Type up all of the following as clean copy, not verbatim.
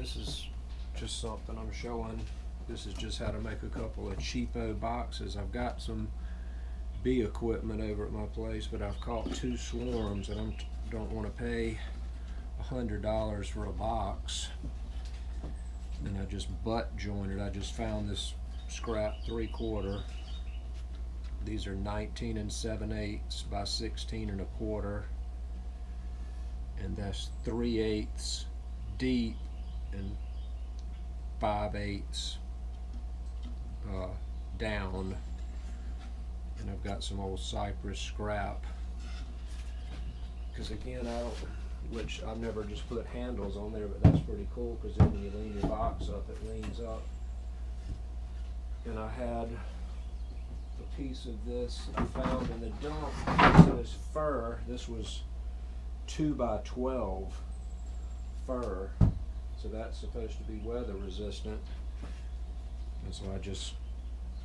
this is just something I'm showing. This is just how to make a couple of cheapo boxes. I've got some bee equipment over at my place, but I've caught 2 swarms and I don't want to pay $100 for a box. And I just butt jointed. I just found this scrap 3/4. These are 19 7/8 by 16 1/4, and that's 3/8 deep and 5/8 down. And I've got some old cypress scrap, because again, which I've never just put handles on there, but that's pretty cool, because then when you lean your box up, it leans up. And I had a piece of this I found in the dump. So this fur, this was 2 by 12 fur, so that's supposed to be weather resistant. And so I just,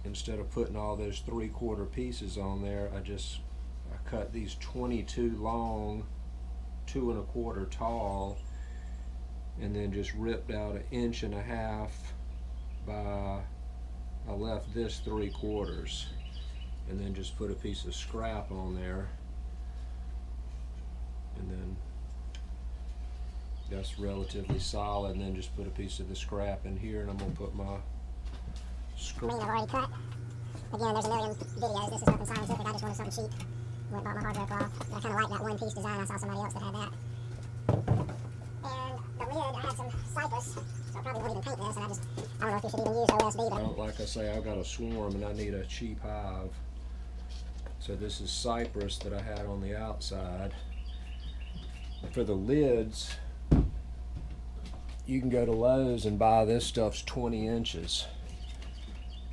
instead of putting all those 3/4 pieces on there, I cut these 22 long, 2 1/4 tall, and then just ripped out 1.5 inches by, I left this 3/4, and then just put a piece of scrap on there, and then that's relatively solid, and then just put a piece of the scrap in here, and I'm going to put my scrap. I've already cut. Again, there's a million videos. This is nothing scientific. I just wanted something cheap. Went and bought my hard rope cloth. I kind of like that one piece design. I saw somebody else that had that. And the lid, I had some cypress, so I probably won't even paint this. And I don't know if you should even use OSB. But Like I say, I've got a swarm and I need a cheap hive. So this is cypress that I had on the outside. For the lids, you can go to Lowe's and buy this stuff's 20 inches.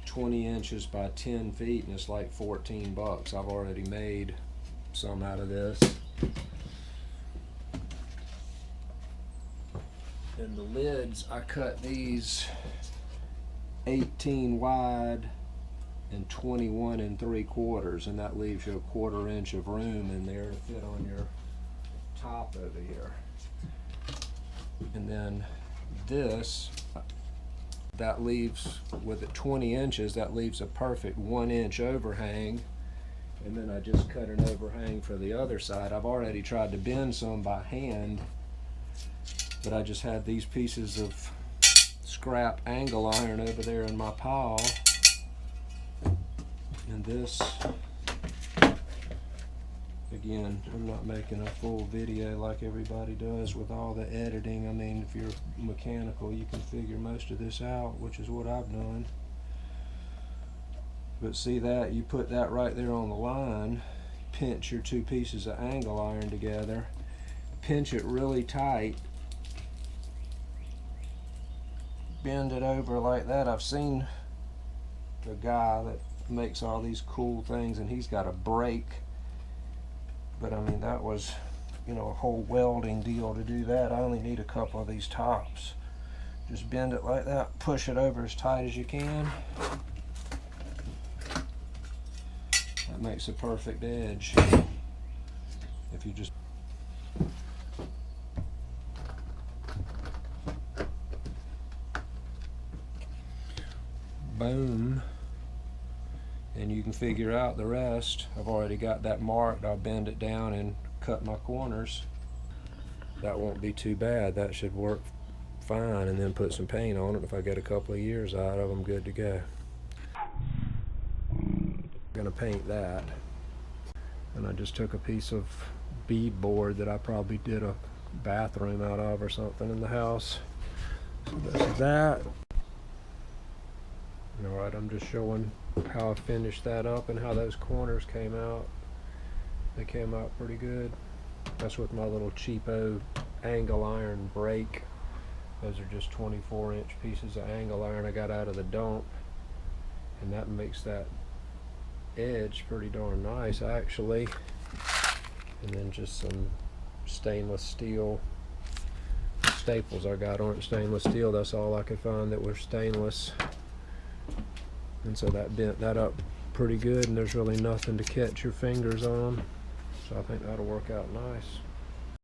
20 inches by 10 feet, and it's like $14. I've already made some out of this. And the lids, I cut these 18 wide and 21 3/4, and that leaves you a 1/4 inch of room in there to fit on your top over here. And then this, that leaves, with it 20 inches, that leaves a perfect 1 inch overhang. And then I just cut an overhang for the other side. I've already tried to bend some by hand, but I just had these pieces of scrap angle iron over there in my pile. And this, again, I'm not making a full video like everybody does with all the editing. I mean, if you're mechanical, you can figure most of this out, which is what I've done. But see that, you put that right there on the line, pinch your 2 pieces of angle iron together, pinch it really tight, bend it over like that. I've seen the guy that makes all these cool things, and he's got a brake. But I mean, that was, you know, a whole welding deal to do that. I only need a couple of these tops. Just bend it like that, push it over as tight as you can. That makes a perfect edge. If you just boom, and you can figure out the rest. I've already got that marked. I'll bend it down and cut my corners. That won't be too bad. That should work fine, and then put some paint on it. If I get a couple of years out of them, good to go. I'm gonna paint that. And I just took a piece of bead board that I probably did a bathroom out of or something in the house. So that's that. Alright, I'm just showing how I finished that up and how those corners came out. They came out pretty good. That's with my little cheapo angle iron brake. Those are just 24-inch pieces of angle iron I got out of the dump, and that makes that edge pretty darn nice actually. And then just some stainless steel staples I got on it. Stainless steel, that's all I could find that was stainless. And so that bent that up pretty good, and there's really nothing to catch your fingers on. So I think that'll work out nice.